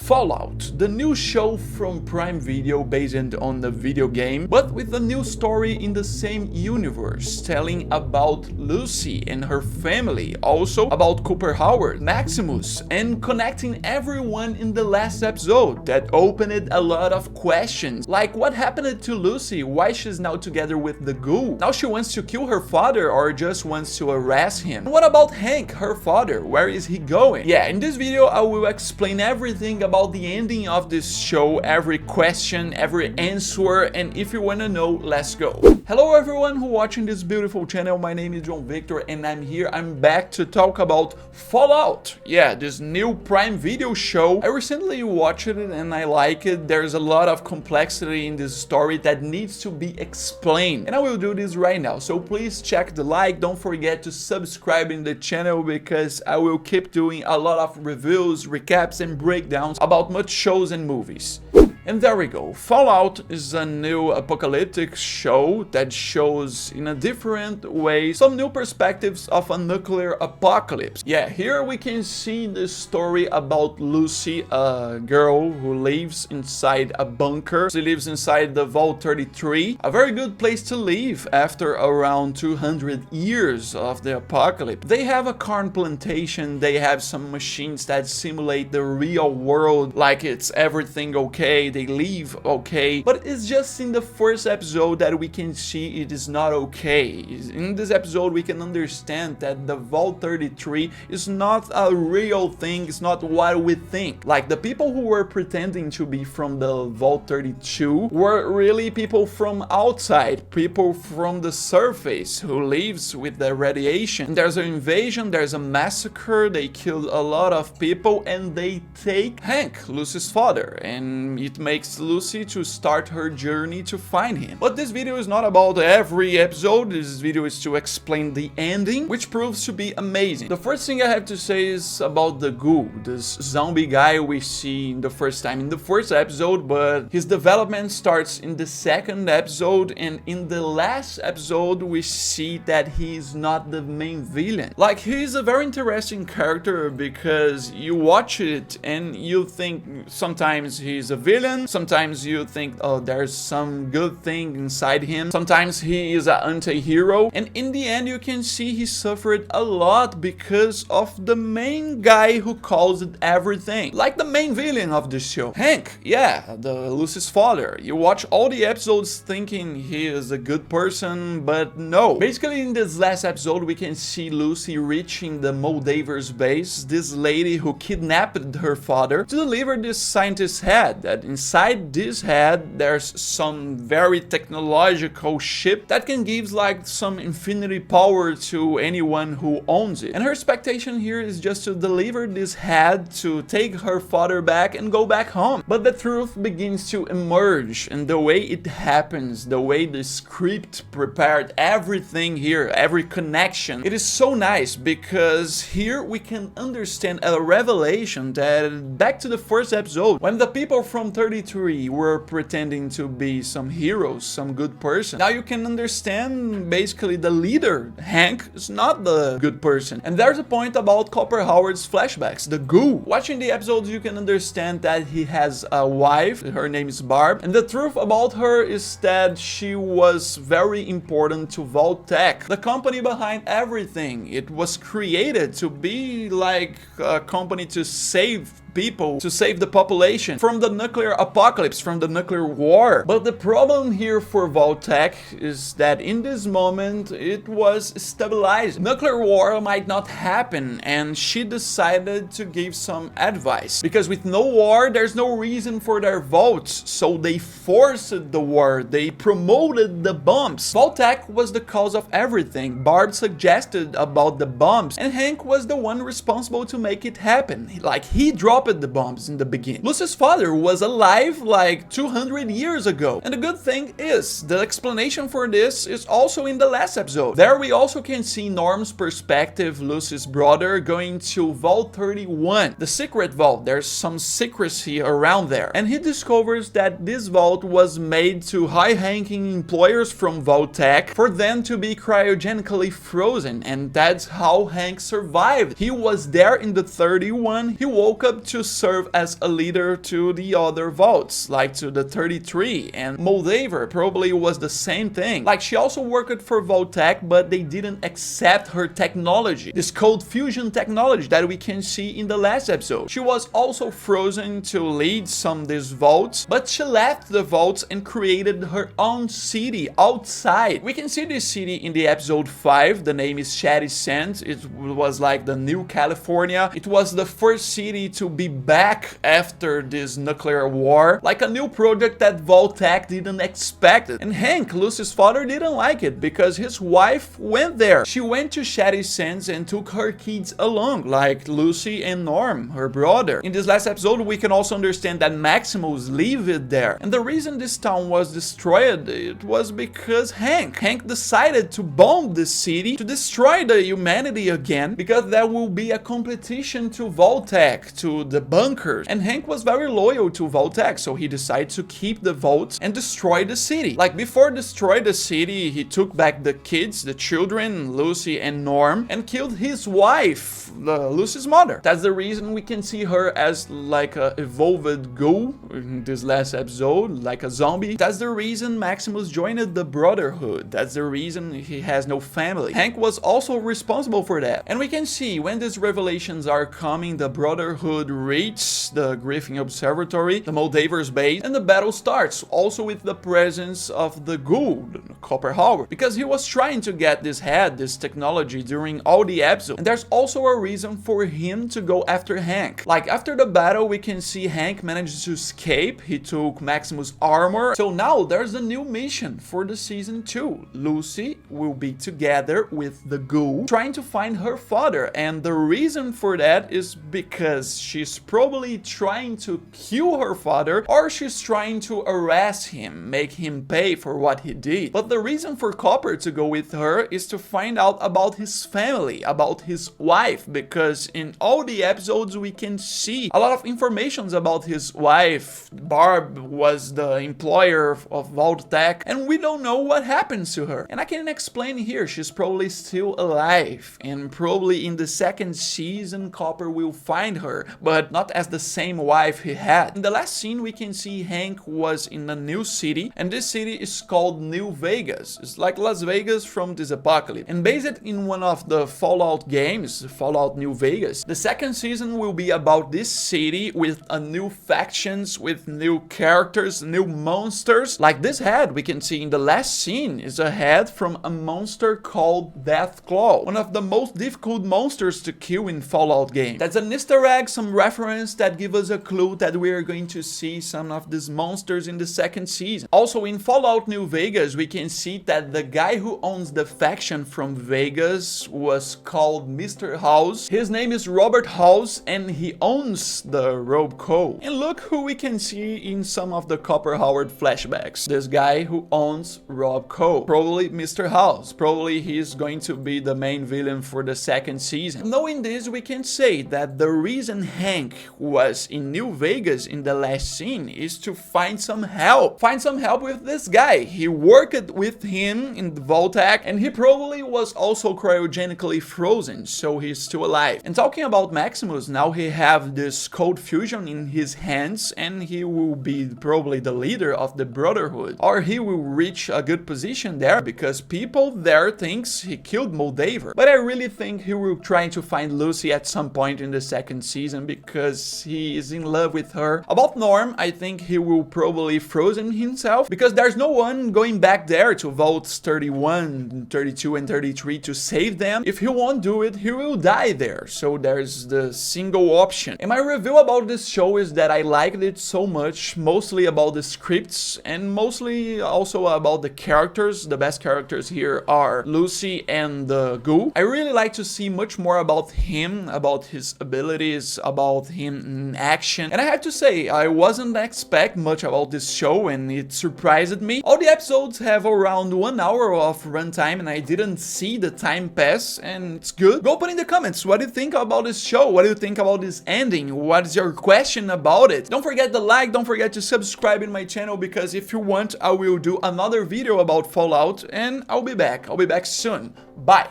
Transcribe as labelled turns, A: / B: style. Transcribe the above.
A: Fallout, the new show from Prime Video based on the video game, but with a new story in the same universe, telling about Lucy and her family, also about Cooper Howard, Maximus, and connecting everyone in the last episode that opened a lot of questions, like what happened to Lucy, why she's now together with the Ghoul, now she wants to kill her father or just wants to arrest him. What about Hank, her father, where is he going? Yeah, in this video I will explain everything about the ending of this show, every question, every answer, and if you wanna know, let's go. Hello everyone who watching this beautiful channel, my name is John Victor and I'm back to talk about Fallout. Yeah, this new Prime Video show. I recently watched it and I like it. There's a lot of complexity in this story that needs to be explained, and I will do this right now. So please check the like, don't forget to subscribe in the channel because I will keep doing a lot of reviews, recaps and breakdowns about much shows and movies. And there we go. Fallout is a new apocalyptic show that shows in a different way some new perspectives of a nuclear apocalypse. Yeah, here we can see the story about Lucy, a girl who lives inside a bunker. She lives inside the Vault-33, a very good place to live after around 200 years of the apocalypse. They have a corn plantation, they have some machines that simulate the real world, like it's everything okay. They leave okay, but it's just in the first episode that we can see it is not okay. In this episode we can understand that the Vault-33 is not a real thing, it's not what we think. Like the people who were pretending to be from the Vault-32 were really people from outside, people from the surface who lives with the radiation. There's an invasion, there's a massacre, they killed a lot of people and they take Hank, Lucy's father, and it makes Lucy to start her journey to find him. But this video is not about every episode, this video is to explain the ending, which proves to be amazing. The first thing I have to say is about the Ghoul, this zombie guy we see in the first time in the first episode, but his development starts in the second episode, and in the last episode we see that he's not the main villain. Like, he's a very interesting character because you watch it and you think sometimes he's a villain, sometimes you think, oh, there's some good thing inside him, sometimes he is an anti-hero, and in the end you can see he suffered a lot because of the main guy who caused everything, like the main villain of the show, Hank. Yeah, the Lucy's father. You watch all the episodes thinking he is a good person, but no. Basically in this last episode we can see Lucy reaching the Moldaver's base, this lady who kidnapped her father, to deliver this scientist's head. That inside this head there's some very technological ship that can give like some infinity power to anyone who owns it. And her expectation here is just to deliver this head to take her father back and go back home. But the truth begins to emerge, and the way it happens, the way the script prepared everything here, every connection, it is so nice because here we can understand a revelation that back to the first episode when the people from 33 were pretending to be some heroes, some good person. Now you can understand basically the leader, Hank, is not the good person. And there's a point about Cooper Howard's flashbacks, the Ghoul. Watching the episodes you can understand that he has a wife, her name is Barb, and the truth about her is that she was very important to Vault-Tec, the company behind everything. It was created to be like a company to save people, to save the population from the nuclear apocalypse, from the nuclear war. But the problem here for Vault-Tec is that in this moment it was stabilized. Nuclear war might not happen, and she decided to give some advice because with no war there's no reason for their votes, so they forced the war, they promoted the bombs. Vault-Tec was the cause of everything. Barb suggested about the bombs and Hank was the one responsible to make it happen. Like, he dropped the bombs in the beginning. Lucy's father was alive like 200 years ago. And the good thing is, the explanation for this is also in the last episode. There we also can see Norm's perspective, Lucy's brother, going to Vault-31, the secret vault. There's some secrecy around there. And he discovers that this vault was made to high-ranking employers from Vault-Tec for them to be cryogenically frozen. And that's how Hank survived. He was there in the 31. He woke up to serve as a leader to the other vaults, like to the 33, and Moldaver probably was the same thing. Like, she also worked for Vault-Tec, but they didn't accept her technology, this cold fusion technology that we can see in the last episode. She was also frozen to lead some of these vaults, but she left the vaults and created her own city outside. We can see this city in the episode 5. The name is Shady Sands. It was like the new California. It was the first city to be back after this nuclear war, like a new project that Vault-Tec didn't expect. And Hank, Lucy's father, didn't like it because his wife went there. She went to Shady Sands and took her kids along, like Lucy and Norm, her brother. In this last episode, we can also understand that Maximus lived there. And the reason this town was destroyed, it was because Hank decided to bomb the city to destroy the humanity again, because there will be a competition to Vault-Tec, to the bunkers. And Hank was very loyal to Vault-Tec, so he decided to keep the vaults and destroy the city. Like, before destroy the city, he took back the kids, the children, Lucy and Norm, and killed his wife, Lucy's mother. That's the reason we can see her as like a evolved ghoul in this last episode, like a zombie. That's the reason Maximus joined the Brotherhood. That's the reason he has no family. Hank was also responsible for that. And we can see when these revelations are coming, the Brotherhood reaches the Griffin Observatory, the Moldaver's base, and the battle starts, also with the presence of the Ghoul, Copper Howard, because he was trying to get this head, this technology, during all the episodes. And there's also a reason for him to go after Hank. Like, after the battle, we can see Hank managed to escape. He took Maximus' armor. So now there's a new mission for the season 2. Lucy will be together with the Ghoul, trying to find her father. And the reason for that is because she's probably trying to kill her father, or she's trying to arrest him, make him pay for what he did. But the reason for Copper to go with her is to find out about his family, about his wife, because in all the episodes we can see a lot of information about his wife. Barb was the employer of Vault-Tec, and we don't know what happens to her. And I can explain here, she's probably still alive, and probably in the second season Copper will find her, but not as the same wife he had. In the last scene we can see Hank was in a new city, and this city is called New Vegas. It's like Las Vegas from this apocalypse. And based in one of the Fallout games, Fallout New Vegas, the second season will be about this city with a new factions, with new characters, new monsters. Like this head we can see in the last scene is a head from a monster called Deathclaw, one of the most difficult monsters to kill in Fallout game. That's an Easter egg, some reference that give us a clue that we are going to see some of these monsters in the second season. Also in Fallout New Vegas we can see that the guy who owns the faction from Vegas was called Mr. House. His name is Robert House, and he owns the Robe Co. And look who we can see in some of the Copper Howard flashbacks. This guy who owns Robe Co. Probably Mr. House. Probably he's going to be the main villain for the second season. Knowing this, we can say that the reason Hank was in New Vegas in the last scene is to find some help. Find some help with this guy. He worked with him in the Vault-Tec, and he probably was also cryogenically frozen, so he's still alive. And talking about Maximus, now he have this cold fusion in his hands, and he will be probably the leader of the Brotherhood, or he will reach a good position there because people there thinks he killed Moldaver. But I really think he will try to find Lucy at some point in the second season because he is in love with her. About Norm, I think he will probably frozen himself because there's no one going back there to Vaults 31, 32 and 33 to save them. If he won't do it, he will die there. So there's the single option. And my review about this show is that I liked it so much, mostly about the scripts and mostly also about the characters. The best characters here are Lucy and the Ghoul. I really like to see much more about him, about his abilities, about him in action. And I have to say, I wasn't expect much about this show and it surprised me. All the episodes have around 1 hour of runtime and I didn't see the time pass, and it's good. Go put in the comments what do you think about this show, what do you think about this ending, what is your question about it. Don't forget to like, don't forget to subscribe in my channel because if you want I will do another video about Fallout and I'll be back soon. Bye.